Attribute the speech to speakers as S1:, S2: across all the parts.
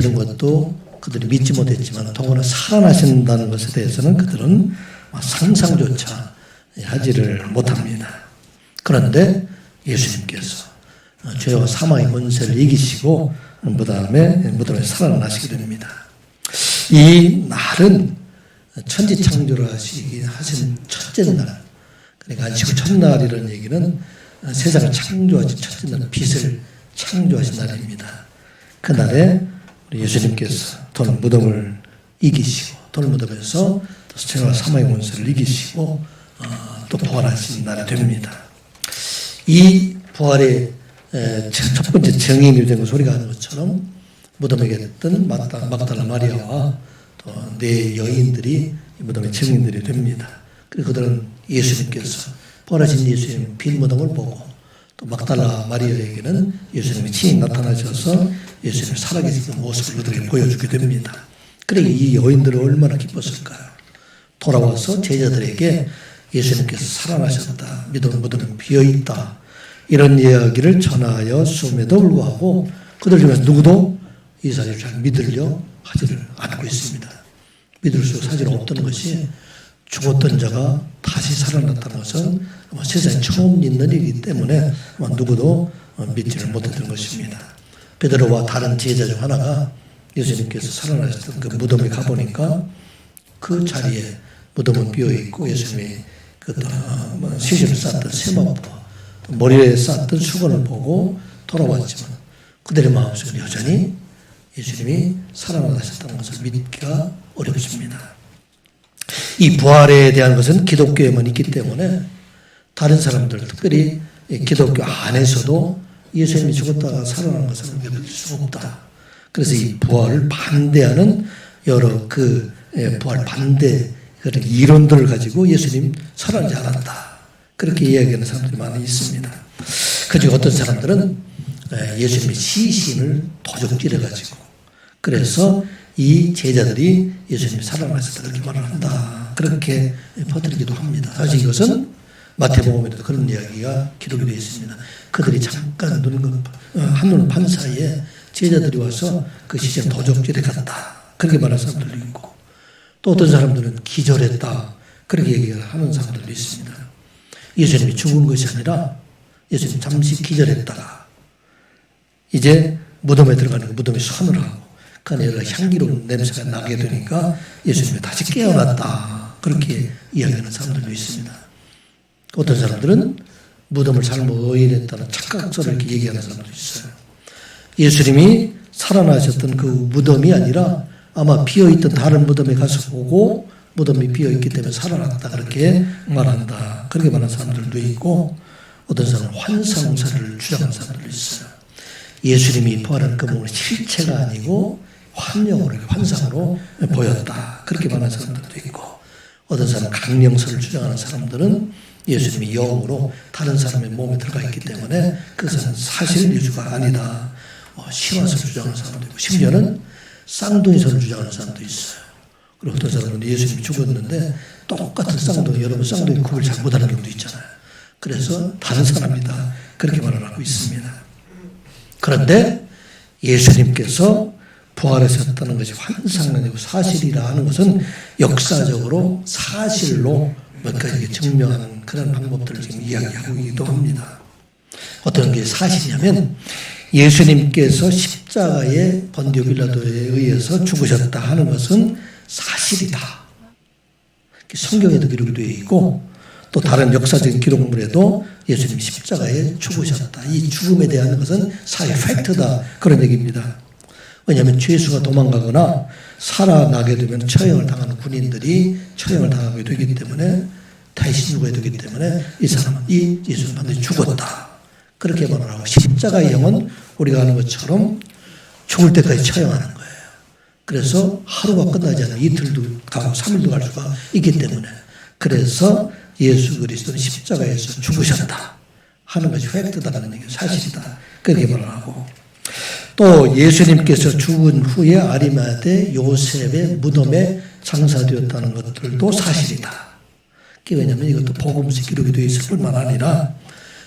S1: 이런 것도 그들이 믿지 못했지만 더구나 살아나신다는 것에 대해서는 그들은 상상조차 하지를 못합니다. 그런데 예수님께서 죄와 사망의 권세를 이기시고 무덤에 살아나시게 됩니다. 이 날은 천지창조를 하신 첫째 날, 그러니까 안식일 첫날이라는 얘기는 세상을 창조하신 첫째 날, 빛을 창조하신 날입니다. 그날에 우리 예수님께서 돌무덤을 이기시고 돌무덤에서 죄와 사망의 권세를 이기시고 또 부활하신 날이 됩니다. 이 부활의 첫 번째 증인이 된 소리가 하는 것처럼 무덤에 계셨던 막달라 마리아와 또 네 여인들이 무덤의 증인들이 됩니다. 그리고 그들은 예수님께서 부활하신 예수님 빈 무덤을 보고 또 막달라 마리아에게는 예수님이 친히 나타나셔서 예수님이 살아계신 모습을 그들에게 보여주게 됩니다. 그래 이 여인들은 얼마나 기뻤을까요? 돌아와서 제자들에게 예수님께서 살아나셨다, 무덤은 비어있다, 이런 이야기를 전하여 숨에도 불구하고 그들 중에서 누구도 이 사실을 잘 믿으려 하지를 않고 있습니다. 믿을 수 사실은 없던 것이 죽었던 자가 다시 살아났다는 것은 세상에 처음 있는 일이기 때문에 누구도 믿지를 못했던 것입니다. 베드로와 다른 제자 중 하나가 예수님께서 살아나셨던 그 무덤에 가보니까 그 자리에 무덤은 비어있고 예수님이 시신을 쌓았던 세마포와 머리에 쌓았던 수건을 보고 돌아왔지만 그들의 마음속에 여전히 예수님이 살아나셨다는 것을 믿기가 어렵습니다. 이 부활에 대한 것은 기독교에만 있기 때문에 다른 사람들, 특별히 기독교 안에서도 예수님이 죽었다가 살아난 것을 믿을 수가 없다. 그래서 이 부활을 반대하는 여러 부활 반대 그런 이론들을 가지고 예수님 살아나지 않았다, 그렇게 이야기하는 사람들이 많이 있습니다. 그중에 어떤 사람들은 예수님의 시신을 도적질해가지고 그래서 이 제자들이 예수님이 살아나셨다 그렇게 말을 한다, 그렇게 퍼뜨리기도 합니다. 사실 이것은 마태복음에도 그런 이야기가 기록이 되어 있습니다. 그들이 잠깐 한눈 판 사이에 제자들이 와서 그 시신을 도적질해 갔다, 그렇게 말하는 사람들도 있고, 또 어떤 사람들은 기절했다, 그렇게 얘기를 하는 사람들도 있습니다. 예수님이 죽은 것이 아니라 예수님 잠시 기절했다가 이제 무덤에 들어가는 거 무덤에 손을 하고 그 안에 여러 향기로운 냄새가 나게 되니까 예수님이 다시 깨어났다, 그렇게 이야기하는 사람들도 있습니다. 어떤 사람들은 무덤을 잘못 의인했다는 착각설을 이렇게 얘기하는 사람도 있어요. 예수님이 살아나셨던 그 무덤이 아니라 아마 비어있던 다른 무덤에 가서 보고 무덤이 비어있기 때문에 살아났다, 그렇게 말한다, 그렇게 말하는 사람들도 있고, 어떤 사람은 환상사를 주장하는 사람들도 있어요. 예수님이 부활한 그 몸은 실체가 아니고 환영으로, 환상으로 보였다, 그렇게 말하는 사람들도 있고, 어떤 사람은 강령설을 주장하는 사람들은 예수님이 영으로 다른 사람의 몸에 들어가 있기 때문에 그것은 사실 예수가 아니다, 신화설을 주장하는 사람도 있고, 심지어는 쌍둥이설을 주장하는 사람도 있어요. 그리고 어떤 사람은 예수님이 죽었는데 똑같은 쌍둥이, 여러분 쌍둥이 구별 잘 못하는 경우도 있잖아요. 그래서 다른 사람이다, 그렇게 말을 하고 있습니다. 그런데 예수님께서 부활하셨다는 것이 환상이 아니고 사실이라 하는 것은 역사적으로 사실로 몇 가지 증명하는 그런 방법들을 지금 이야기하기도 합니다. 어떤 게 사실이냐면 예수님께서 십자가의 번디오 빌라도에 의해서 죽으셨다 하는 것은 사실이다. 성경에도 기록이 되어 있고 또 다른 역사적인 기록물에도 예수님 십자가에 죽으셨다, 이 죽음에 대한 것은 사실 팩트다, 그런 얘기입니다. 왜냐하면 죄수가 도망가거나 살아나게 되면 처형을 당하는 군인들이 처형을 당하게 되기 때문에 대신 죽어야 되기 때문에 이 사람은 이 예수는 반드시 죽었다, 그렇게 말을 하고, 십자가의 형은 우리가 아는 것처럼 죽을 때까지 처형하는 거예요. 그래서 하루가 끝나지 않아 이틀도 가고 3일도 갈 수가 있기 때문에, 그래서 예수 그리스도는 십자가에서 죽으셨다 하는 것이 팩트다라는 얘기, 사실이다, 그렇게 말을 하고, 또 예수님께서 죽은 후에 아리마대 요셉의 무덤에 장사되었다는 것들도 사실이다. 왜냐하면 이것도 복음서 기록이 되어 있을 뿐만 아니라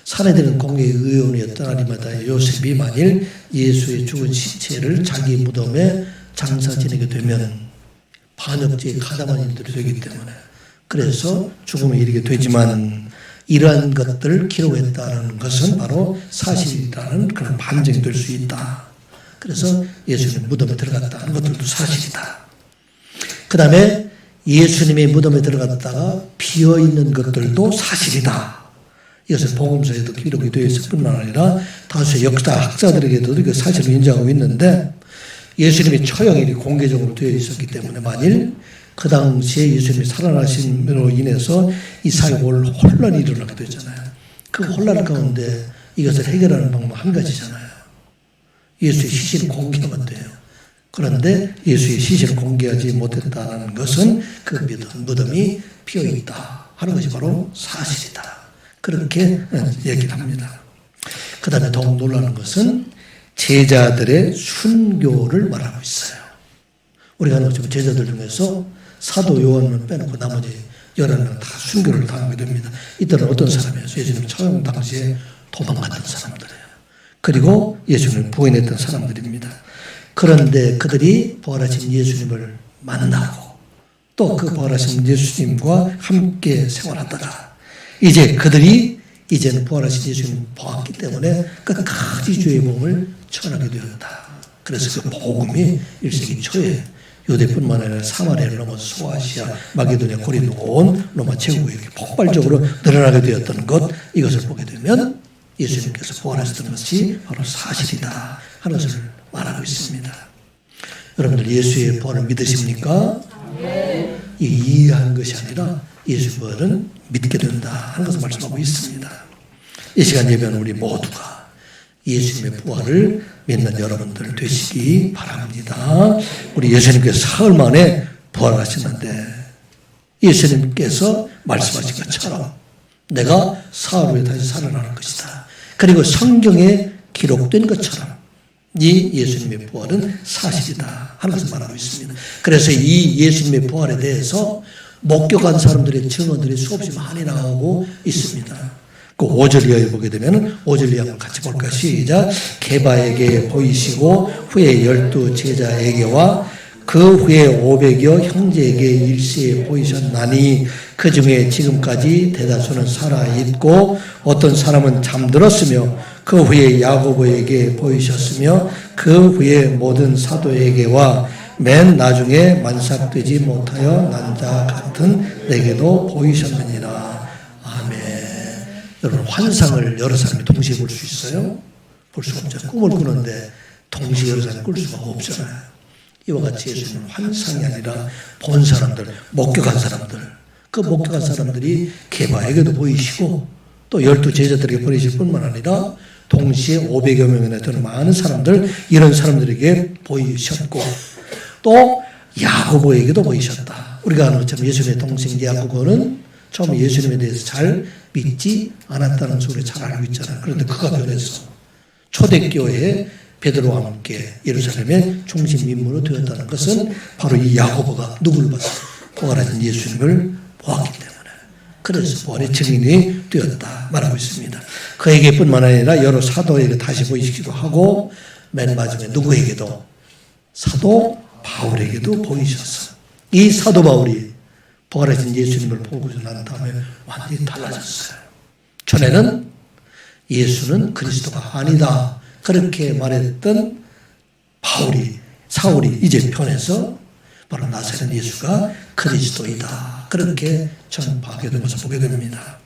S1: 사내들은 공개의 의원이었던 아리마다의 요셉이 만일 예수의 죽은 시체를 자기 무덤에 장사 지내게 되면 반역죄에 가담한 일들이 되기 때문에 그래서 죽음에 이르게 되지만 이러한 것들을 기록했다는 것은 바로 사실이라는 그런 반증이 될 수 있다. 그래서 예수님 무덤에 들어갔다는 것들도 사실이다. 그 다음에 예수님의 무덤에 들어갔다가 비어있는 것들도 사실이다. 이것은 복음서에도 기록이 되어 있을 뿐만 아니라 다수의 역사학자들에게도 그 사실을 인정하고 있는데 예수님의 처형일이 공개적으로 되어 있었기 때문에 만일 그 당시에 예수님이 살아나심으로 인해서 이 사회에 혼란이 일어나게 되잖아요. 그 혼란 가운데 이것을 해결하는 방법 한 가지잖아요. 예수의 시신을 공개하면 돼요. 그런데 예수의 시신을 공개하지 못했다는 것은 그 무덤이 비어있다 하는 것이 바로 사실이다. 그렇게 얘기를 합니다. 그 다음에 더욱 놀라는 것은 제자들의 순교를 말하고 있어요. 우리가 제자들 중에서 사도 요한만 빼놓고 나머지 11명 다 순교를 당하게 됩니다. 이들은 어떤 사람이에요? 예수님 처형 당시에 도망갔던 사람들이에요. 그리고 예수님을 부인했던 사람들입니다. 그런데 그들이 부활하신 예수님을 만나고 또 그 부활하신 예수님과 함께 생활하다가 이제 그들이 이제는 부활하신 예수님을 보았기 때문에 끝까지 주의 복음을 전하게 되었다. 그래서 그 복음이 1세기 초에 유대뿐만 아니라 사마리아를 넘어서 소아시아, 마게도니아, 고린도 온 로마 제국에 이렇게 폭발적으로 늘어나게 되었던 것, 이것을 보게 되면 예수님께서 부활하셨던 것이 바로 사실이다 하는 것을 말하고 있습니다. 여러분들 예수의 부활을 믿으십니까? 이해하는 것이 아니라 예수의 부활은 믿게 된다 하는 것을 말씀하고 있습니다. 이 시간 예배하는 우리 모두가 예수님의 부활을 믿는 여러분들 되시기 바랍니다. 우리 예수님께서 사흘 만에 부활하셨는데 예수님께서 말씀하신 것처럼 내가 사흘 후에 다시 살아나는 것이다. 그리고 성경에 기록된 것처럼 이 예수님의 부활은 사실이다 하는 것을 말하고 있습니다. 그래서 이 예수님의 부활에 대해서 목격한 사람들의 증언들이 수없이 많이 나오고 있습니다. 그 5절 이하에 보게 되면 5절 이하를 같이 볼까요? 시작. 게바에게 보이시고 후에 12 제자에게와 그 후에 500여 형제에게 일시에 보이셨나니 그 중에 지금까지 대다수는 살아있고 어떤 사람은 잠들었으며 그 후에 야고보에게 보이셨으며 그 후에 모든 사도에게와 맨 나중에 만삭되지 못하여 난 자 같은 내게도 보이셨느니라. 아멘. 여러분 환상을 여러 사람이 동시에 볼 수 있어요? 볼 수가 없잖아요. 꿈을 꾸는데 동시에 여러 사람이 꿀 수가 없잖아요. 이와 같이 예수님은 환상이 아니라 본 사람들, 목격한 사람들, 그 목격한 사람들이 게바에게도 보이시고 또 12 제자들에게 보이실 뿐만 아니라 동시에 500여 명이나 되는 많은 사람들, 이런 사람들에게 보이셨고 또 야고보에게도 보이셨다. 우리가 아는 것처럼 예수님의 동생 야고보는 처음에 예수님에 대해서 잘 믿지 않았다는 소리를 잘 알고 있잖아요. 그런데 그가 변해서 초대교회에 베드로와 함께 예루살렘의 중심 인물로 되었다는 것은 바로 이 야고보가 누구를 봤어요? 부활하신 예수님을 보았기 때문에. 그래서 부활의 증인이 되었다 말하고 있습니다. 그에게뿐만 아니라 여러 사도에게 다시 보이시기도 하고 맨 마지막에 누구에게도 사도 바울에게도 보이셔서 이 사도 바울이 부활하신 예수님을 보고 난 다음에 완전히 달라졌어요. 전에는 예수는 그리스도가 아니다 그렇게 말했던 사울이 이제 변해서 바로 나사렛 예수가 그리스도이다 그렇게 전파하게 된 것을 보게 됩니다.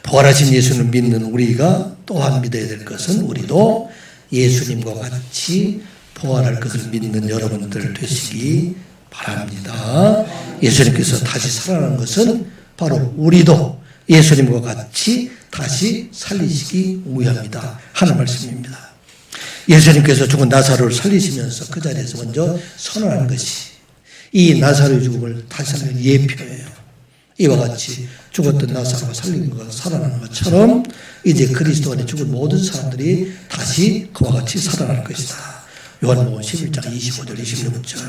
S1: 부활하신 예수를 믿는 우리가 또한 믿어야 될 것은 우리도 예수님과 같이 부활할 것을 믿는 여러분들 되시기 바랍니다. 예수님께서 다시 살아난 것은 바로 우리도 예수님과 같이 다시 살리시기 위함이다 하는 말씀입니다. 예수님께서 죽은 나사로를 살리시면서 그 자리에서 먼저 선언한 것이 이 나사로의 죽음을 다시 살리는 예표예요. 이와 같이 죽었던 나사로가 살린 것, 살아나는 것처럼 이제 그리스도 안에 죽은 모든 사람들이 다시 그와 같이 살아날 것이다. 요한복음 11장 25절 26절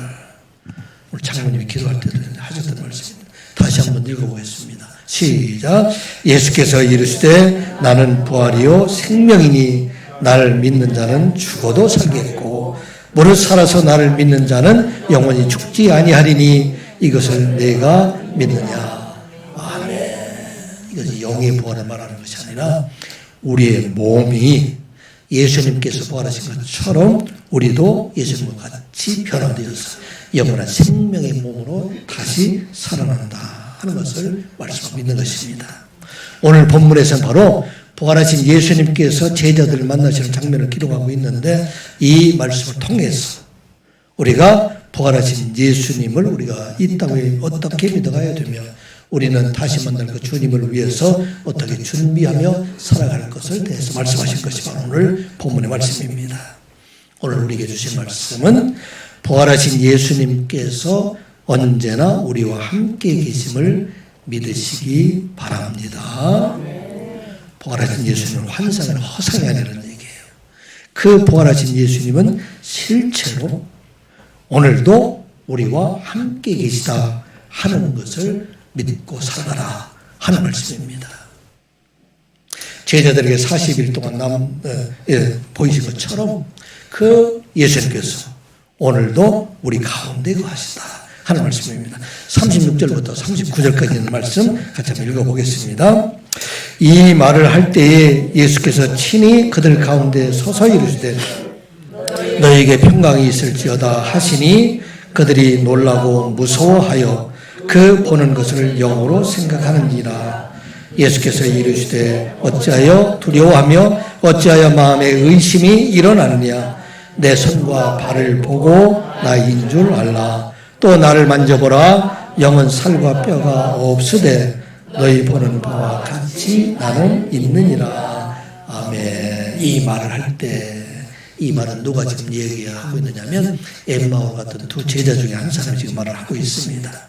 S1: 우리 장모님이 기도할 때도 하셨던 말씀입니다. 다시 한번 읽어보겠습니다. 시작. 예수께서 이르시되 나는 부활이요 생명이니 나를 믿는 자는 죽어도 살겠고 무릇 살아서 나를 믿는 자는 영원히 죽지 아니하리니 이것을 내가 믿느냐. 아멘. 이것이 영의 부활을 말하는 것이 아니라 우리의 몸이 예수님께서 부활하신 것처럼 우리도 예수님과 같이 변화되어서 영원한 생명의 몸으로 다시 살아난다 하는 것을 말씀하고 있는 것입니다. 오늘 본문에서는 바로 부활하신 예수님께서 제자들을 만나시는 장면을 기록하고 있는데 이 말씀을 통해서 우리가 부활하신 예수님을 우리가 이 땅에 어떻게 믿어가야 되며 우리는 다시 만날 그 주님을 위해서 어떻게 준비하며 살아갈 것을 대해서 말씀하실 것이 바로 오늘 본문의 말씀입니다. 오늘 우리에게 주신 말씀은 부활하신 예수님께서 언제나 우리와 함께 계심을 믿으시기 바랍니다. 부활하신 예수님은 환상이나 허상이 아니라는 얘기예요. 그 부활하신 예수님은 실제로 오늘도 우리와 함께 계시다 하는 것을 믿고 살아라 하는 말씀입니다. 제자들에게 40일 동안 보이신 것처럼 그 예수님께서 오늘도 우리 가운데 거하시다 하는 말씀입니다. 36절부터 39절까지 있는 말씀 같이 한번 읽어보겠습니다. 이 말을 할 때에 예수께서 친히 그들 가운데 서서 이르시되 너에게 평강이 있을지어다 하시니 그들이 놀라고 무서워하여 그 보는 것을 영으로 생각하는지라. 예수께서 이르시되 어찌하여 두려워하며 어찌하여 마음에 의심이 일어나느냐. 내 손과 발을 보고 나인 줄 알라. 또 나를 만져보라. 영은 살과 뼈가 없으되 너희 보는 바와 같이 나는 있느니라. 아멘. 이 말을 할 때 이 말은 누가 지금 얘기하고 있느냐면 엠마오 같은 두 제자 중에 한 사람이 지금 말을 하고 있습니다.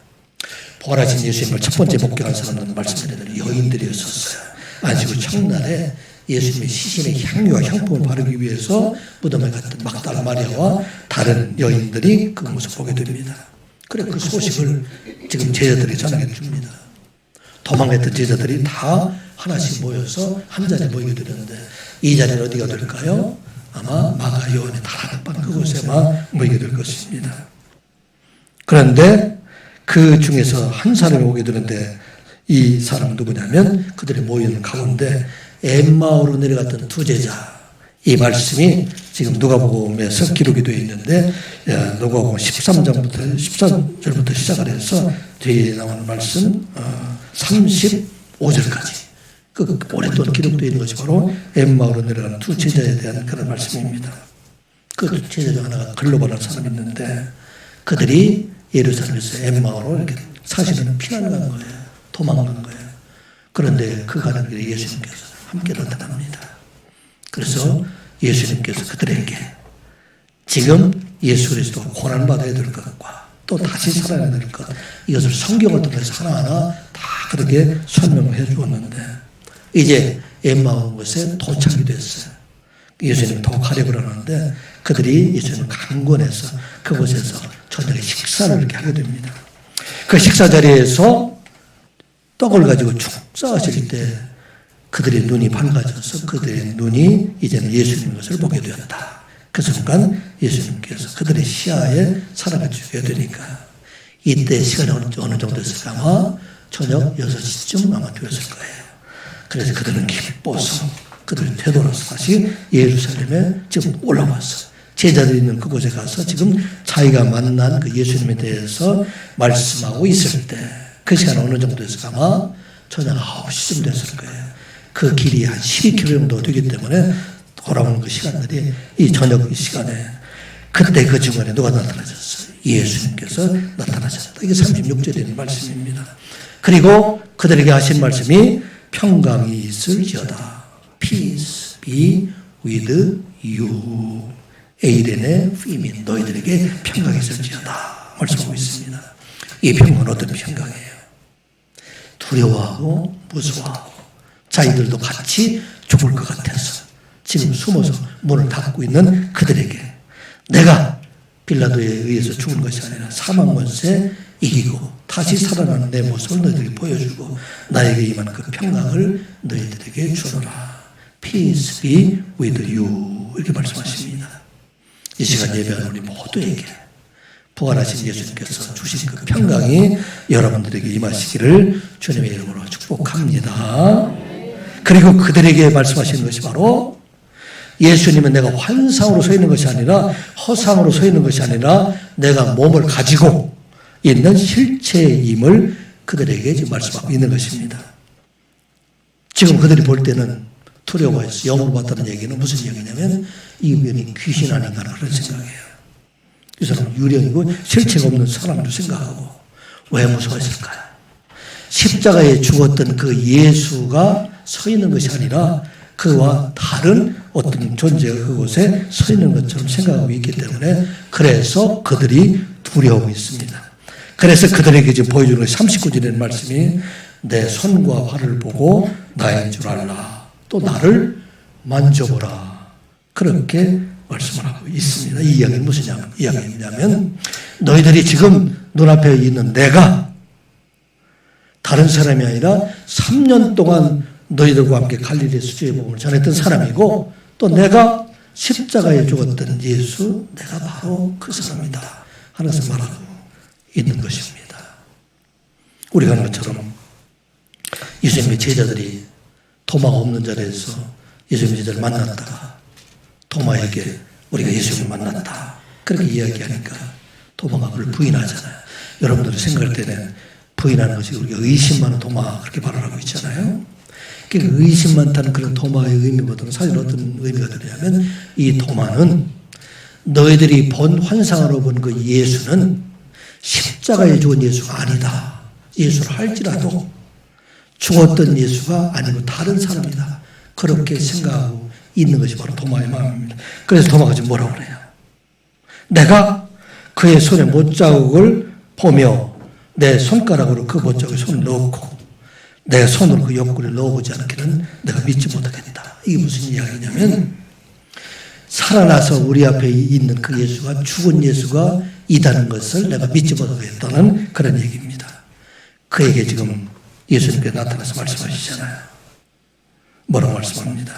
S1: 부활하신 예수님을 첫 번째 목격한 사람은 말씀드린 여인들이었었어요. 안식구 첫날에 예수님의 시신의 향유와 향품을 바르기 위해서 무덤에 갔던 막달라 마리아와 다른 여인들이 그 모습을 보게 됩니다. 그래 그 소식을 지금 제자들이 전하게 줍니다. 도망했던 제자들이 다 하나씩 모여서 한 자리에 모이게 되는데 이 자리는 어디가 될까요? 아마 마가 요한의 다락방 그곳에 모이게 될 것입니다. 그런데 그 중에서 한 사람이 오게 되는데 이 사람은 누구냐면 그들이 모이는 가운데 엠마오로 내려갔던 두 제자. 이 말씀이 지금 누가복음에서 기록이 되어 있는데 누가복음 13절부터 시작을 해서 뒤에 나오는 말씀 35절까지 그 오랫동안 기록되어 있는 것이 바로 엠마오로 내려가는 두 제자에 대한 그런 말씀입니다. 그 제자 중 하나가 글로바라는 사람이 있는데 그들이 예루살렘에서 엠마오로 이렇게 사실은 피난 간 거예요. 도망간 거예요. 그런데 그 가는 길에 예수님께서 함께 나타납니다. 그래서 예수님께서 그들에게 지금 예수 그리스도가 고난받아야 될 것과 또 다시 살아야 될 것 이것을 성경을 통해서 하나하나 다 그렇게 설명해 주었는데 이제 엠마오 곳에 도착이 됐어요. 예수님 더 가려고 하는데 그들이 예수님을 강권해서 그곳에서 저녁에 식사를 이렇게 하게 됩니다. 그 식사 자리에서 떡을 가지고 축사하실 때 그들의 눈이 밝아져서 그들의 눈이 이제는 예수님 것을 보게 되었다. 그 순간 예수님께서 그들의 시야에 사랑을 주게 되니까 이때 시간이 어느 정도 됐을까 아마 저녁 6시쯤 아마 되었을 거예요. 그래서 그들은 기뻐서 그들은 되돌아서 다시 예루살렘에 지금 올라왔어요. 제자들이 있는 그곳에 가서 지금 자기가 만난 그 예수님에 대해서 말씀하고 있을 때 그 시간 어느 정도 됐을까 아마 저녁 9시쯤 됐을 거예요. 그 길이 한 12km 정도 되기 때문에 돌아오는 그 시간들이 이 저녁 시간에 그때 그 중간에 누가 나타나셨어요? 예수님께서 나타나셨다. 이게 36절에 있는 말씀입니다. 그리고 그들에게 하신 말씀이 평강이 있을지어다. Peace be with you. 에이레네 피민 너희들에게 평강이 있을지어다. 말씀하고 있습니다. 이 평강은 어떤 평강이에요? 두려워하고 무서워하고 자기들도 같이 죽을 것 같아서 지금 숨어서 문을 닫고 있는 그들에게 내가 빌라도에 의해서 죽은 것이 아니라 사망 권세 이기고 다시 살아나는 내 모습을 너희들에게 보여주고 나에게 임한 그 평강을 너희들에게 주노라. Peace be with you. 이렇게 말씀하십니다. 이 시간 예배하는 우리 모두에게 부활하신 예수님께서 주신 그 평강이 여러분들에게 임하시기를 주님의 이름으로 축복합니다. 그리고 그들에게 말씀하시는 것이 바로 예수님은 내가 환상으로 서 있는 것이 아니라 허상으로 서 있는 것이 아니라 내가 몸을 가지고 있는 실체임을 그들에게 지금 말씀하고 있는 것입니다. 지금 그들이 볼 때는 두려워해서 영으로 봤다는 얘기는 무슨 얘기냐면 이 위원이 귀신 아닌가 그런 생각이에요. 이 사람은 유령이고 실체가 없는 사람으로 생각하고 왜 무서워했을까요? 십자가에 죽었던 그 예수가 서 있는 것이 아니라 그와 다른 어떤 존재가 그곳에 서 있는 것처럼 생각하고 있기 때문에 그래서 그들이 두려워하고 있습니다. 그래서 그들에게 지금 보여주는 39절의 말씀이 내 손과 발을 보고 나인 줄 알라. 또 나를 만져보라. 그렇게 말씀을 하고 있습니다. 이 이야기는 무슨 이야기냐면 너희들이 지금 눈앞에 있는 내가 다른 사람이 아니라 3년 동안 너희들과 함께 갈릴리 수주의 복음을 전했던 사람이고 또 내가 십자가에 죽었던 예수 내가 바로 그 사람이다 하면서 말하고 있는 것입니다. 우리가 아는 것처럼 예수님의 제자들이 도마가 없는 자리에서 예수님의 제자를 만났다가 도마에게 우리가 예수님을 만났다 그렇게 이야기하니까 도마가 그걸 부인하잖아요. 여러분들이 생각할 때는 부인하는 것이 우리가 의심 많은 도마 그렇게 발언하고 있잖아요. 그러니까 의심 많다는 그런 도마의 의미보다는 사실 어떤 의미가 되냐면 이 도마는 너희들이 본 환상으로 본 그 예수는 십자가에 죽은 예수가 아니다. 예수를 할지라도 죽었던 예수가 아니고 다른 사람이다. 그렇게 생각하고 있는 것이 바로 도마의 마음입니다. 그래서 도마가 지금 뭐라고 그래요? 내가 그의 손에 못자국을 보며 내 손가락으로 그 못자국에 손을 넣고 내 손으로 그 옆구리를 넣어보지 않기는 내가 믿지 못하겠다. 이게 무슨 이야기냐면 살아나서 우리 앞에 있는 그 예수가 죽은 예수가 이다는 것을 내가 믿지 못하겠다는 그런 얘기입니다. 그에게 지금 예수님께 나타나서 말씀하시잖아요. 뭐라고 말씀합니다.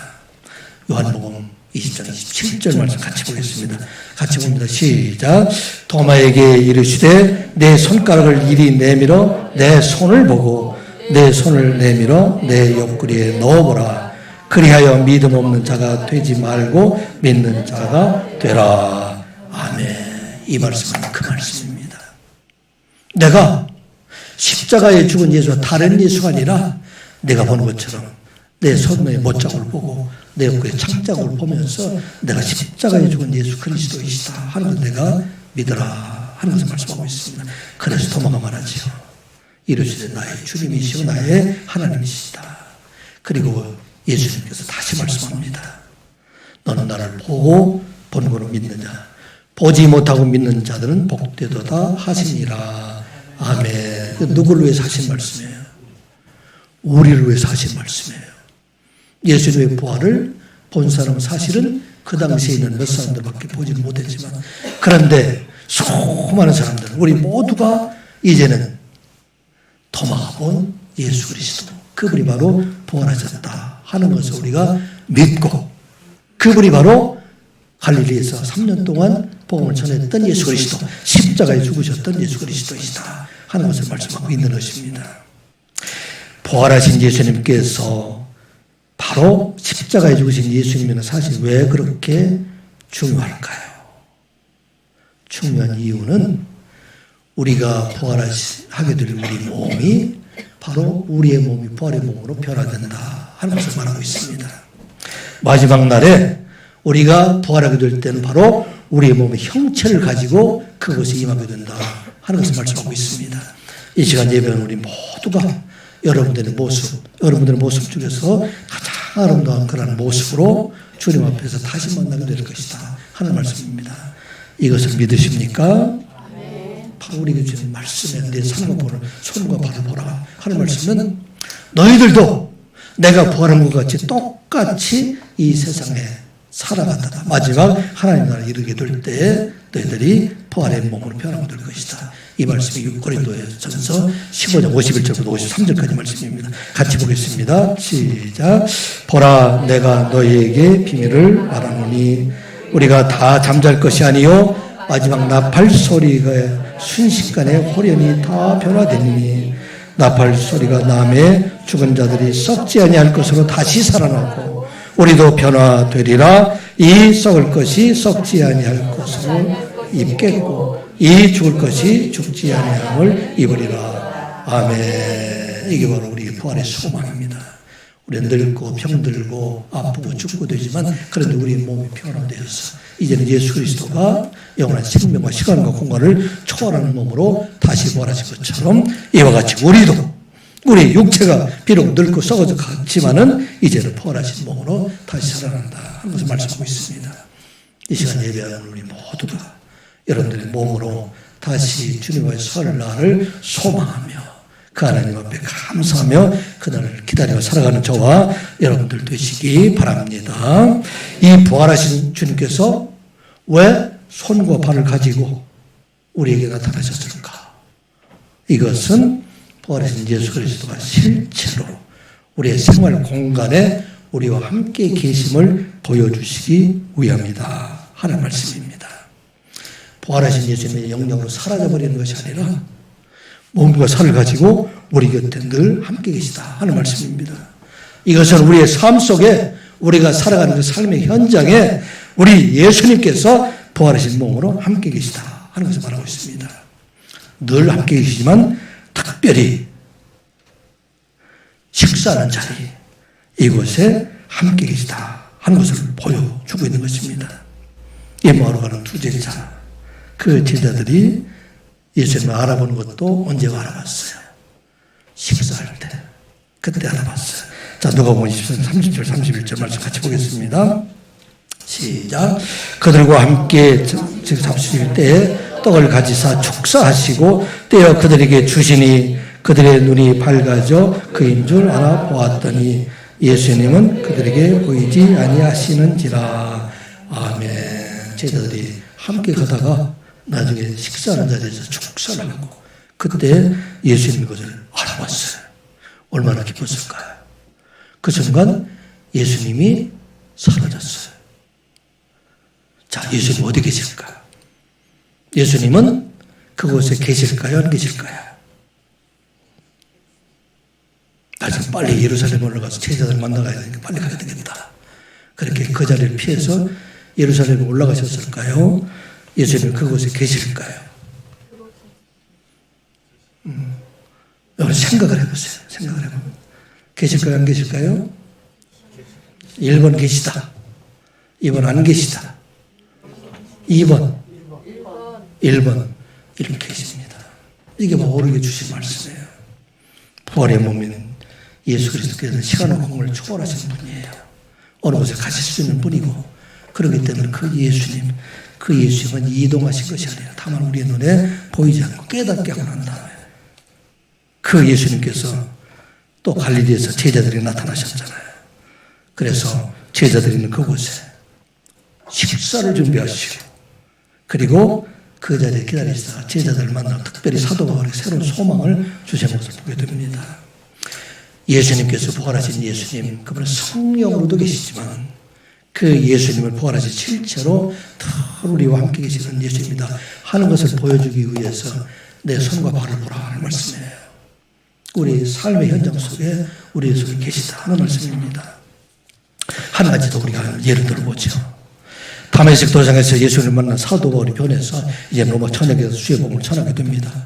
S1: 요한복음 20장 27절 말씀 같이 보겠습니다. 같이 봅니다. 시작. 도마에게 이르시되 내 손가락을 이리 내밀어 내 손을 보고 내 손을 내밀어 내 옆구리에 넣어보라. 그리하여 믿음 없는 자가 되지 말고 믿는 자가 되라. 아멘. 이 말씀은 그 말씀입니다. 내가 십자가에 죽은 예수가 다른 예수가 아니라 내가 보는 것처럼 내 손에 못자국을 보고 내 옆구리에 창자국을 보면서 내가 십자가에 죽은 예수 그리스도이시다 하는 걸 내가 믿어라 하는 것을 말씀하고 있습니다. 그래서 도마가 말하지요. 이르시되 나의 주님이시오 나의 하나님이시다. 그리고 예수님께서 다시 말씀합니다. 너는 나를 보고 본 거로 믿느냐. 보지 못하고 믿는 자들은 복되도다 하시니라. 아멘. 누구를 위해서 하신 말씀이에요? 우리를 위해서 하신 말씀이에요. 예수님의 부활을 본 사람은 사실은 그 당시에 있는 몇 사람들밖에 보지 못했지만 그런데 수많은 사람들 우리 모두가 이제는 도마가 본 예수 그리스도 그분이 바로 부활하셨다 하는 것을 우리가 믿고 그분이 바로 갈릴리에서 3년 동안 복음을 전했던 예수 그리스도 십자가에 죽으셨던 예수 그리스도이시다 하는 것을 말씀하고 있는 것입니다. 부활하신 예수님께서 바로 십자가에 죽으신 예수님은 사실 왜 그렇게 중요할까요? 중요한 이유는 우리가 부활하게 될 우리 몸이 바로 우리의 몸이 부활의 몸으로 변화된다 하는 것을 말하고 있습니다. 마지막 날에 우리가 부활하게 될 때는 바로 우리의 몸의 형체를 가지고 그것이 임하게 된다 하는 것을 말씀하고 있습니다. 이 시간 예배는 우리 모두가 여러분들의 모습 중에서 가장 아름다운 그런 모습으로 주님 앞에서 다시 만나게 될 것이다 하는 말씀입니다. 이것을 믿으십니까? 바로 우리가 주는 말씀에 내 손과 발을 보라 하는 말씀은 너희들도 내가 부활한 것 같이 똑같이 이 세상에 살아가다가 마지막 하나님 나라에 이르게 될 때에 너희들이 부활의 몸으로 변하게 될 것이다. 이 말씀이 고린도전서 15장 51절부터 53절까지 말씀입니다. 같이 보겠습니다. 시작. 보라, 내가 너희에게 비밀을 말하노니 우리가 다 잠잘 것이 아니요 마지막 나팔 소리가 순식간에 호련히 다 변화되니 나팔 소리가 나매 죽은 자들이 썩지 아니할 것으로 다시 살아나고 우리도 변화되리라. 이 썩을 것이 썩지 아니할 것으로 입겠고 이 죽을 것이 죽지 아니함을 입으리라. 아멘. 이게 바로 우리 부활의 소망입니다. 우리는 늙고 병들고 아프고 죽고 되지만 그래도 우리 몸이 변화되어서 이제는 예수 그리스도가 영원한 생명과 시간과 공간을 초월하는 몸으로 다시 부활하신 것처럼 이와 같이 우리도 우리 육체가 비록 늙고 썩어져 갔지만은 이제는 부활하신 몸으로 다시 살아난다 하는 것을 말씀하고 있습니다. 이 시간 예배하는 우리 모두가 여러분들의 몸으로 다시 주님과의 설날을 소망하며 그 하나님 앞에 감사하며 그날을 기다려 살아가는 저와 여러분들 되시기 바랍니다. 이 부활하신 주님께서 왜 손과 발을 가지고 우리에게 나타나셨을까? 이것은 부활하신 예수 그리스도가 실제로 우리의 생활 공간에 우리와 함께 계심을 보여주시기 위함이다 하는 말씀입니다. 부활하신 예수님의 영역으로 사라져버리는 것이 아니라 몸과 살을 가지고 우리 곁에 늘 함께 계시다 하는 말씀입니다. 이것은 우리의 삶 속에 우리가 살아가는 그 삶의 현장에 우리 예수님께서 부활하신 몸으로 함께 계시다 하는 것을 말하고 있습니다. 늘 함께 계시지만 특별히 식사하는 자리 이곳에 함께 계시다 하는 것을 보여주고 있는 것입니다. 예모하러 가는 두 제자, 그 제자들이 예수님을 알아보는 것도 언제가 알아봤어요? 식사할 때, 그때 알아봤어요. 자, 누가복음 20장 30절 31절 말씀 같이 보겠습니다. 시작. 그들과 함께 잡수실 때에 떡을 가지사 축사하시고 떼어 그들에게 주시니 그들의 눈이 밝아져 그인 줄 알아보았더니 예수님은 그들에게 보이지 아니하시는지라. 아멘. 제자들이 함께 가다가 나중에 식사하는 자리에서 축사를 하고 그때 예수님이 그것을 알아봤어요. 얼마나 기뻤을까요? 그 순간 예수님이 사라졌어요. 자, 예수님 어디 계실까? 예수님은 그곳에 계실까요? 안 계실까요? 나 지금 빨리 예루살렘 올라가서 제자들 만나가야 되니까 빨리 가야 되겠다. 그렇게 그 자리를 피해서 예루살렘에 올라가셨을까요? 예수님은 그곳에 계실까요? 여러분 생각을 해보세요. 생각을 해보면 계실까요? 안 계실까요? 1번 계시다. 2번 안 계시다. 2번 1번 이렇게 계십니다. 이게 바로 우리에게 주신 말씀이에요. 부활의 몸인 예수 그리스도께서는 시간과 공간을 초월하신 분이에요. 어느 곳에 가실 수 있는 분이고 그렇기 때문에 그 예수님은 이동하신 것이 아니라 다만 우리의 눈에 보이지 않고 깨닫게 하고 난 다음에 그 예수님께서 또 갈릴리에서 제자들에게 나타나셨잖아요. 그래서 제자들이 있는 그곳에 식사를 준비하시고 그리고 그 자리에 기다리시다가 제자들을 만나고 특별히 사도 바울에게 새로운 소망을 주신 것을 보게 됩니다. 예수님께서 부활하신 예수님, 그분은 성령으로도 계시지만 그 예수님을 부활하신 실제로 늘 우리와 함께 계시는 예수님이다 하는 것을 보여주기 위해서 내 손과 발을 보라 하는 말씀이에요. 우리 삶의 현장 속에 우리 예수님이 계시다 하는 말씀입니다. 한 가지 더 우리가 예를 들어보죠. 다메섹 도상에서 예수님을 만난 사도 바울이 변해서 이제 로마 천역에서 주의 복음을 전하게 됩니다.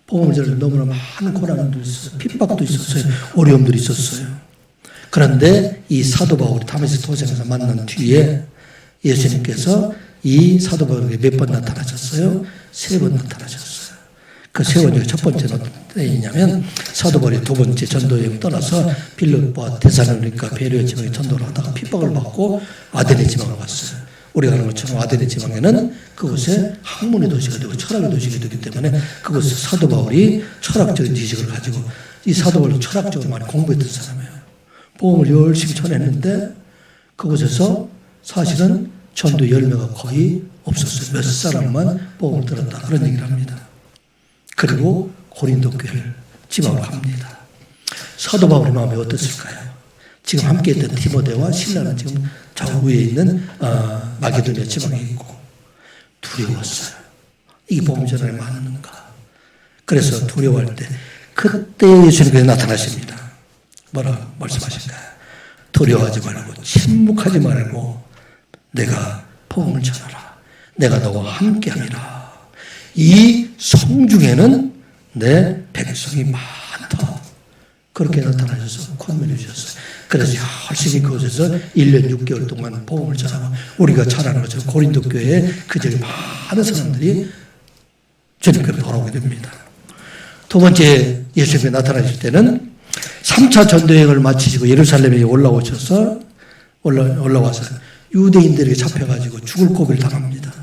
S1: 복음을 전할 때 너무나 많은 고난도 있었어요. 핍박도 있었어요. 어려움들이 있었어요. 그런데 이 사도 바울이 다메섹 도상에서 만난 뒤에 예수님께서 이 사도 바울에게 몇 번 나타나셨어요? 3번 나타나셨어요. 그 3번 첫 번째는 어디냐면 사도 바울이 두 번째 전도여행 떠나서 빌립보와 데살로니가 베레아 지방에 전도를 하다가 핍박을 받고 아데네 지방으로 갔어요. 우리가 아는 것처럼 아데네 지방에는 그곳에 학문의 도시가 되고 철학의 도시가 되기 때문에 그곳에서 사도 바울이 철학적인 지식을 가지고 이 사도 바울은 철학적으로 많이 공부했던 사람이에요. 복음을 열심히 전했는데 그곳에서 사실은 전도 열매가 거의 없었어요. 몇 사람만 복음을 들었다. 그런 얘기를 합니다. 그리고 고린도 교회를 지방으로 갑니다. 사도 바울의 마음이 어땠을까요? 지금 함께 했던 디모데와 실라는 지금 저 위에 있는 마게도니아 지방에 있고 두려웠어요. 이 복음 전환이 맞는가? 그래서 두려워할 때 그때 예수님께서 나타나십니다. 뭐라 말씀하실까요? 두려워하지 말고 침묵하지 말고 내가 복음을 전하라. 내가 너와 함께함이라. 이 성중에는 내 백성이 많다. 그렇게 나타나셔서 권면해 주셨어요. 그래서 열심히 그곳에서 1년 6개월 동안 복음을 전하고 우리가 잘 아는 것처럼 고린도 교회에 그저기 많은 사람들이 주님께로 돌아오게 됩니다. 두 번째 예수님이 나타나실 때는 3차 전도여행을 마치시고 예루살렘에 올라와서 유대인들에게 잡혀가지고 죽을 고비를 당합니다.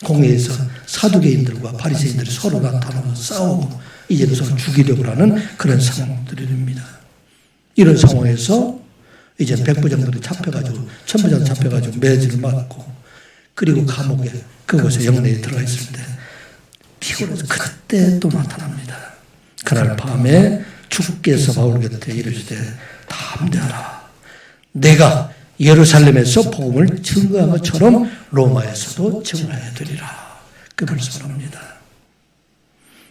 S1: 공회에서 사두개인들과 바리새인들이 서로 나타나고 싸우고 이제는 서로 죽이려고 하는 그런 상황들이 됩니다. 이런 상황에서 이제 백부장들이 잡혀가지고 천부장 잡혀가지고 매질을 맞고 그리고 감옥에 그곳에 영내에 들어가 있을 때 피곤해서 그때 또 나타납니다. 그날 밤에 주께서 바울 곁에 이르시되 담대하라. 내가 예루살렘에서 복음을 증거한 것처럼 로마에서도 증거해야 되리라. 그 말씀을 합니다.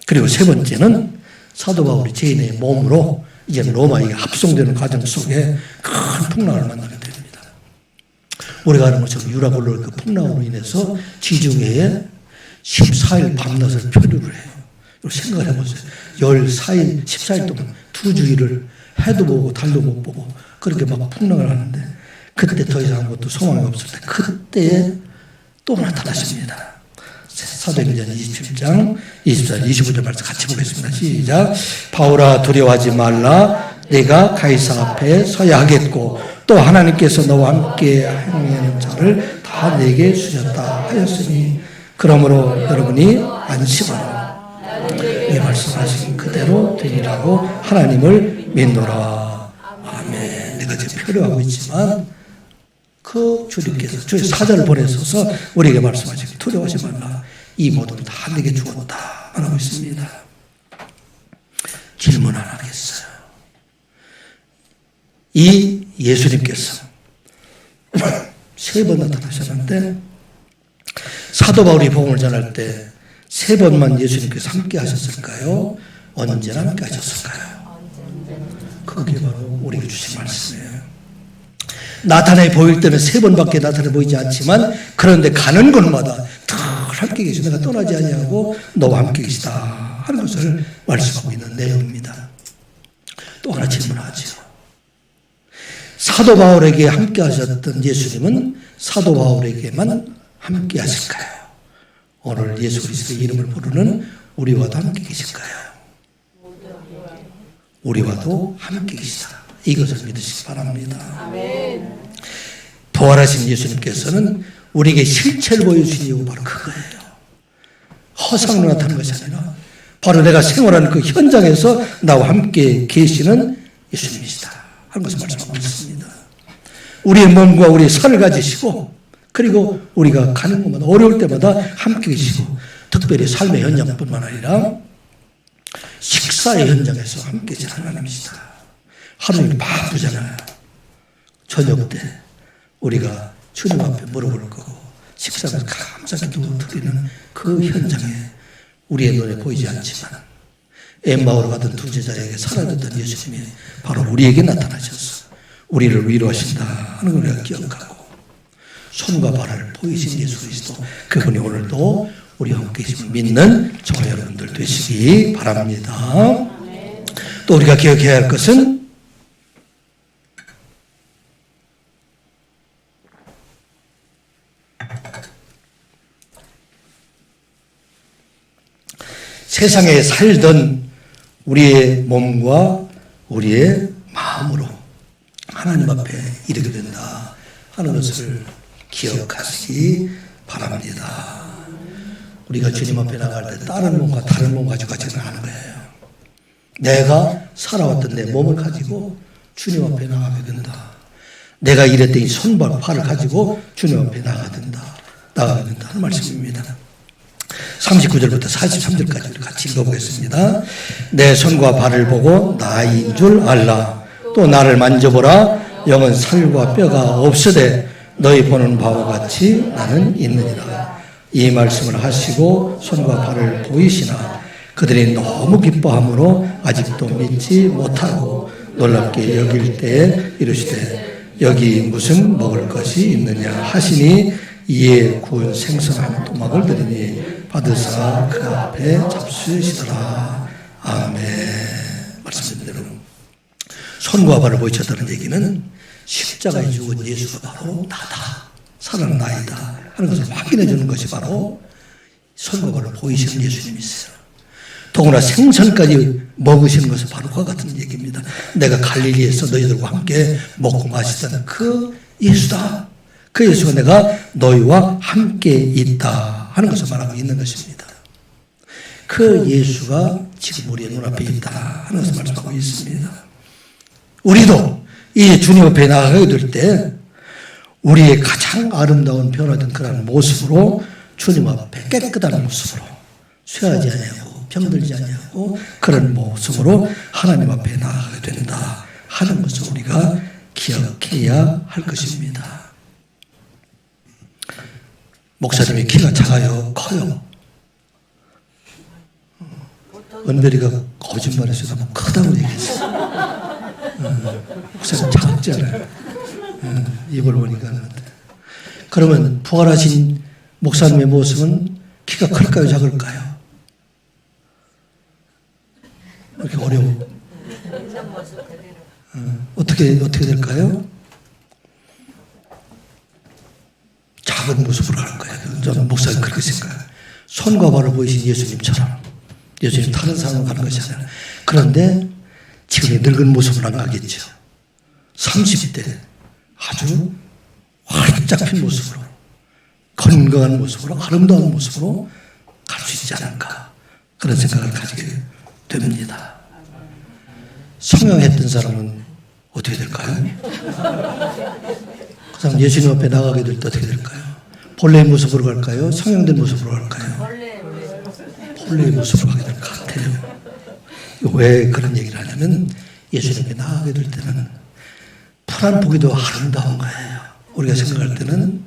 S1: 그리고 세 번째는 사도 바울이 죄인의 몸으로 이제 로마에 합송되는 과정 속에 큰 풍랑을 만나게 됩니다. 우리가 아는 것처럼 유라 올라올 그 풍랑으로 인해서 지중해에 14일 밤낮을 표류를 해요. 생각을 해보세요. 14일, 14일 동안 두 주일을 해도 보고 달도 못 보고 그렇게 막 풍랑을 하는데 그때 더 이상 아무것도 소망이 없을 때 그때 또 나타나십니다. 사도행전 27장 24절 25절 말씀 같이 보겠습니다. 시작. 바울아 두려워하지 말라. 내가 가이사 앞에 서야 하겠고 또 하나님께서 너와 함께 행하는 자를 다 내게 주셨다 하였으니 그러므로 여러분이 안심하라. 이 말씀하신 그대로 되리라고 하나님을 믿노라. 아멘. 내가 지금 표류하고 있지만 그 주님께서 주의 사자를 보내셔서 우리에게 말씀하시기 두려워하지 말라. 이 모든 다 내게 주었다 말하고 있습니다. 질문 하나 하겠어요. 이 예수님께서 세 번 나타나셨는데 사도 바울이 복음을 전할 때 세 번만 예수님께서 함께 하셨을까요? 언제나 함께 하셨을까요? 그게 바로 우리에게 주신 말씀이에요. 나타내 보일 때는 세 번밖에 나타내 보이지 않지만 그런데 가는 곳마다 늘 함께 계시 내가 떠나지 아니하고 너와 함께 계시다 하는 것을 말씀하고 있는 내용입니다. 또 하나 질문하죠. 사도 바울에게 함께 하셨던 예수님은 사도 바울에게만 함께 하실까요? 오늘 예수 그리스도의 이름을 부르는 우리와도 함께 계실까요? 우리와도 함께 계시다. 이것을 믿으시기 바랍니다. 아멘. 부활하신 예수님께서는 우리에게 실체를 보여주신 이유가 바로 그거예요. 허상으로 나타나는 것이 아니라 바로 내가 생활하는 그 현장에서 나와 함께 계시는 예수님이시다 하는 것을 말씀하고 있습니다. 우리의 몸과 우리의 살을 가지시고 그리고 우리가 가는 곳마다 어려울 때마다 함께 계시고 특별히 삶의 현장뿐만 아니라 식사의 현장에서 함께 계신 하나님이시다. 하루종일 바쁘잖아요. 저녁 때 우리가 주님 앞에 무릎을 꿇고 식사를 감사기도 드리는 그 현장에 우리의 눈에 보이지 않지만 엠마오로 가던 두 제자에게 사라졌던 예수님이 바로 우리에게 나타나셔서 우리를 위로하신다 하는 걸 우리가 기억하고 손과 발을 보이신 예수 그리스도 그분이 오늘도 우리와 함께 계심을 믿는 저와 여러분들 되시기 바랍니다. 또 우리가 기억해야 할 것은 세상에 살던 우리의 몸과 우리의 마음으로 하나님 앞에 이르게 된다 하는 것을 기억하시기 바랍니다. 우리가 주님 앞에 나갈 때 다른 몸과 다른 몸 가지고 가지는 않은 거예요. 내가 살아왔던 내 몸을 가지고 주님 앞에 나가게 된다. 내가 이랬더니 손과 발을 가지고 주님 앞에 나가야 된다 하는 말씀입니다. 39절부터 43절까지 우리 같이 읽어보겠습니다. 내 손과 발을 보고 나인 줄 알라. 또 나를 만져보라. 영은 살과 뼈가 없으되 너희 보는 바와 같이 나는 있느니라. 이 말씀을 하시고 손과 발을 보이시나 그들이 너무 기뻐함으로 아직도 믿지 못하고 놀랍게 여길 때에 이르시되 여기 무슨 먹을 것이 있느냐 하시니 이에 구운 생선 한 토막을 드리니 받으사 그 앞에 잡수시더라. 아멘. 말씀드린 대로 손과 발을 보이셨다는 얘기는 십자가에 죽은 예수가 바로 나다, 살아나이다 하는 것을 확인해 주는 것이 바로 손과 발을 보이시는 예수님이세요. 더구나 생선까지 먹으시는 것은 바로 그와 같은 얘기입니다. 내가 갈릴리에서 너희들과 함께 먹고 마시던 그 예수다. 그 예수가 내가 너희와 함께 있다 하는 것을 말하고 있는 것입니다. 그 예수가 지금 우리의 눈앞에 있다 하는 것을 말씀하고 있습니다. 우리도 이 주님 앞에 나가게 될 때 우리의 가장 아름다운 변화된 그런 모습으로 주님 앞에 깨끗한 모습으로 쇠하지 아니하고 병들지 아니하고 그런 모습으로 하나님 앞에 나가게 된다 하는 것을 우리가 기억해야 할 것입니다. 목사님이 키가 작아요? 커요? 은별이가 거짓말했어요. 너무 크다고 얘기했어요. 목사님 작지 않아요. 입을 보니까. 그러면 부활하신 목사님의 모습은 키가 클까요? 작을까요? 이렇게 어려워. 어떻게 될까요? 작은 모습으로 갈 거예요. 저는 목사님 그렇게 생각해요. 손과 발을 보이신 예수님처럼. 예수님 다른 사람으로 가는 것이 아니라. 그런데 지금의 늙은 모습으로 안 가겠죠. 30대 아주 활짝 핀 모습으로, 건강한 모습으로, 아름다운 모습으로 갈 수 있지 않을까. 그런 생각을 가지게 됩니다. 성형했던 사람은 어떻게 될까요? 그 사람 예수님 앞에 나가게 될 때 어떻게 될까요? 본래의 모습으로 갈까요? 성형된 모습으로 갈까요? 본래의 모습으로 가게 될 것 같아요. 왜 그런 얘기를 하냐면 예수님 앞에 나가게 될 때는 푸른 보기도 아름다운 거예요. 우리가 생각할 때는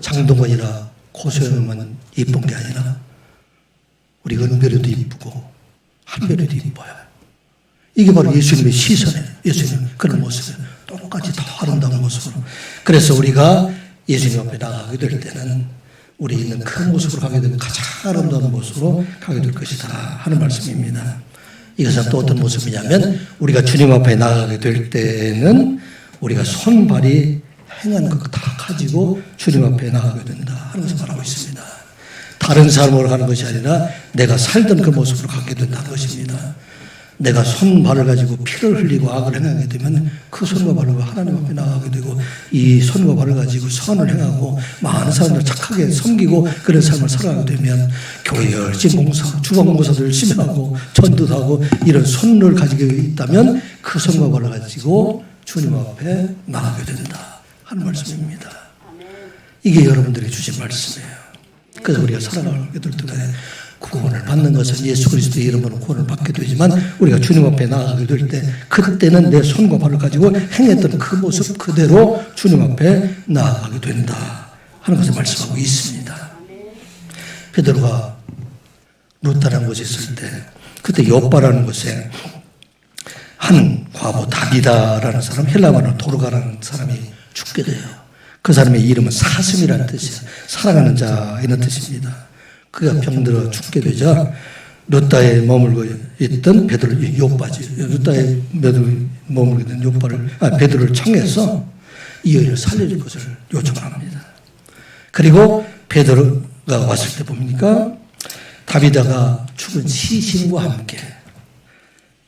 S1: 장동건이나 고소영만 이쁜 게 아니라 우리 은별이도 이쁘고 한별이도 이뻐요. 이게 바로 예수님의 시선이에요. 예수님 그런 모습이에요. 똑같이 다 아름다운 모습으로. 그래서 우리가 예수님 앞에 나가게 될 때는 우리 있는 그 모습으로 가게 되면 가장 아름다운 모습으로 가게 될 것이다 하는 말씀입니다. 이것은 또 어떤 모습이냐면 우리가 주님 앞에 나가게 될 때는 우리가 손발이 행한 것 다 가지고 주님 앞에 나가게 된다 하는 것을 말하고 있습니다. 다른 사람으로 가는 것이 아니라 내가 살던 그 모습으로 가게 된다는 것입니다. 내가 손발을 가지고 피를 흘리고 악을 행하게 되면 그 손과 발로 하나님 앞에 나가게 되고 이 손과 발을 가지고 선을 행하고 많은 사람들 착하게 섬기고 그런 삶을 살아가게 되면 교회 열심히 봉사, 주방봉사도 열심히 하고 전도도 하고 이런 손을 가지고 있다면 그 손과 발을 가지고 주님 앞에 나가게 된다 하는 말씀입니다. 이게 여러분들이 주신 말씀이에요. 그래서 우리가 살아가게 될 때 구원을 받는 것은 예수 그리스도의 이름으로 구원을 받게 되지만 우리가 주님 앞에 나가게 될 때 그때는 내 손과 발을 가지고 행했던 그 모습 그대로 주님 앞에 나아가게 된다 하는 것을 말씀하고 있습니다. 베드로가 루다라는 곳에 있을 때 그때 욥바라는 곳에 한 과부 다비다라는 사람, 헬라말로 도르가라는 사람이 죽게 돼요. 그 사람의 이름은 사슴이라는 뜻이에요. 사랑하는 자 이런 뜻입니다. 그가 병들어 죽게 되자 루다에 머물고 있던 베드로, 욥바지. 루다에 머물고 있던 베드로를 청해서 이 여인을 살려줄 것을 요청합니다. 그리고 베드로가 왔을 때 봅니까? 다비다가 죽은 시신과 함께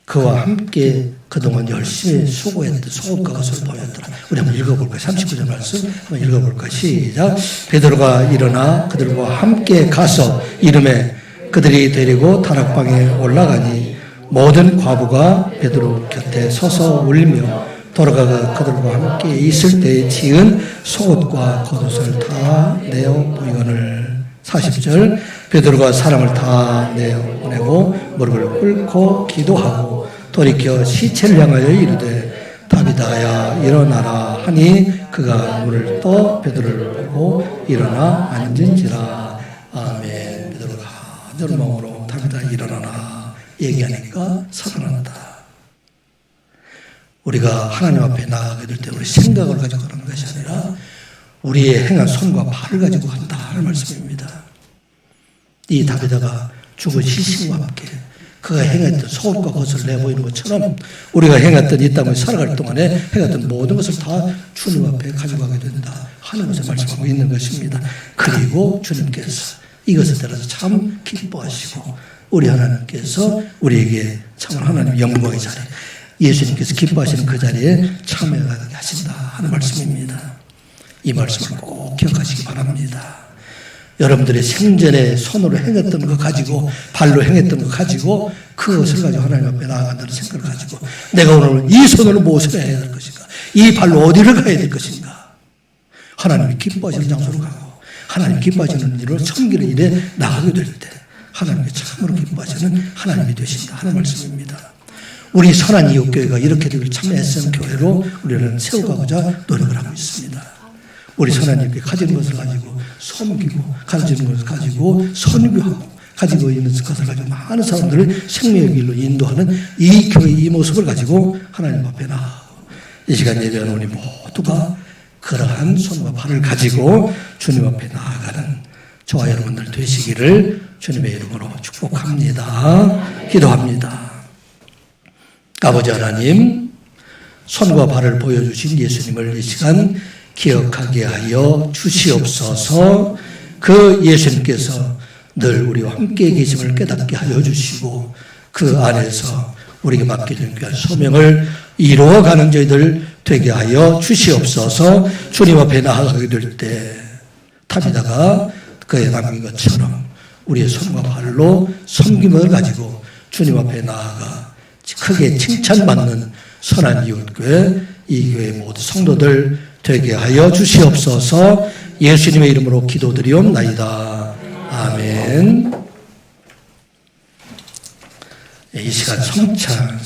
S1: 그와 함께 그동안 열심히 수고했던 소금과 것을 보였더라. 우리 한번 읽어볼까요? 39절 말씀 한번 읽어볼까요? 시작. 베드로가 일어나 그들과 함께 가서 이름에 그들이 데리고 다락방에 올라가니 모든 과부가 베드로 곁에 서서 울며 돌아가가 그들과 함께 있을 때에 지은 속옷과 겉옷을 다 내어 보이거늘. 40절 베드로가 사람을 다 내어 보내고 무릎을 꿇고 기도하고 돌이켜 시체를 향하여 이르되 다비다야 일어나라 하니 그가 눈을 떠 베드로를 보고 일어나 앉은지라. 아멘. 베드로가 간절한 마음으로 다비다 일어나라 얘기하니까 살아난다. 우리가 하나님 앞에 나아가게 될 때 우리 생각을 가지고 하는 것이 아니라 우리의 행한 손과 발을 가지고 한다 하는 말씀입니다. 이 다비다가 죽은 시신과 함께 그가 행했던 속옷과 겉을 내보이는 것처럼 우리가 행했던 이 땅을 살아갈 동안에 행했던 모든 것을 다 주님 앞에 가져가게 된다 하는 것을 말씀하고 있는 것입니다. 그리고 주님께서 이것에 따라서 참 기뻐하시고 우리 하나님께서 우리에게 참 하나님 영광의 자리, 예수님께서 기뻐하시는 그 자리에 참여하게 하신다 하는 말씀입니다. 이 말씀을 꼭 기억하시기 바랍니다. 여러분들의 생전에 손으로 행했던 거 가지고 발로 행했던 거 가지고 그것을 가지고 하나님 앞에 나아간다는 생각을 가지고 내가 오늘 이 손으로 무엇을 해야 될 것인가, 이 발로 어디를 가야 될 것인가, 하나님이 기뻐하시는 장소로 가고 하나님 기뻐하시는 일로 섬기는 일에 나가게 될 때 하나님이 참으로 기뻐하시는 하나님이 되신다 하는 말씀입니다. 우리 선한 이웃교회가 이렇게 되길 참 애쓰는 교회로 우리는 세워가고자 노력을 하고 있습니다. 우리 선한 이웃교회 가지는 것을 가지고 섬기고 가지는 것을 가지고 선교하고 가지고 있는 것을 가지고 많은 사람들을 생명의 길로 인도하는 이 교회 이 모습을 가지고 하나님 앞에 나아가고 이 시간 예배하는 우리 모두가 그러한 손과 발을 가지고 주님 앞에 나아가는 저와 여러분들 되시기를 주님의 이름으로 축복합니다. 기도합니다. 아버지 하나님, 손과 발을 보여주신 예수님을 이 시간 기억하게 하여 주시옵소서. 그 예수님께서 늘 우리와 함께 계심을 깨닫게 하여 주시고 그 안에서 우리에게 맡겨진 귀한 소명을 이루어가는 저희들 되게 하여 주시옵소서. 주님 앞에 나아가게 될 때 다비다가 그에 남긴 것처럼 우리의 손과 발로 섬김을 가지고 주님 앞에 나아가 크게 칭찬받는 선한 이웃교회, 이 교회 모두 성도들 되게 하여 주시옵소서. 예수님의 이름으로 기도드리옵나이다. 아멘. 이 시간 성찬 시간